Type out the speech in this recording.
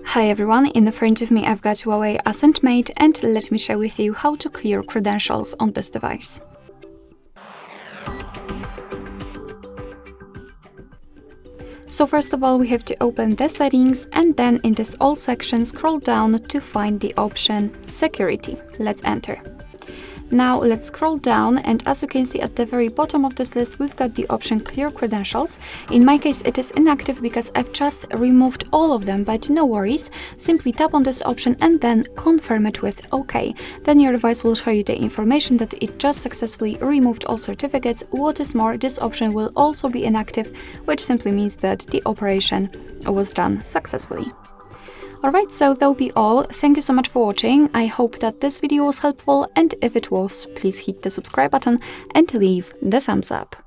Hi everyone, in front of me I've got HUAWEI Ascend Mate, and let me share with you how to clear credentials on this device. So first of all, we have to open the settings, and then in this all section scroll down to find the option security. Let's enter. Now let's scroll down, and as you can see at the very bottom of this list, we've got the option clear credentials. In my case it is inactive because I've just removed all of them, but no worries. Simply tap on this option and then confirm it with OK. Then your device will show you the information that it just successfully removed all certificates. What is more, this option will also be inactive, which simply means that the operation was done successfully. Alright, so that'll be all. Thank you so much for watching. I hope that this video was helpful, and if it was, please hit the subscribe button and leave the thumbs up.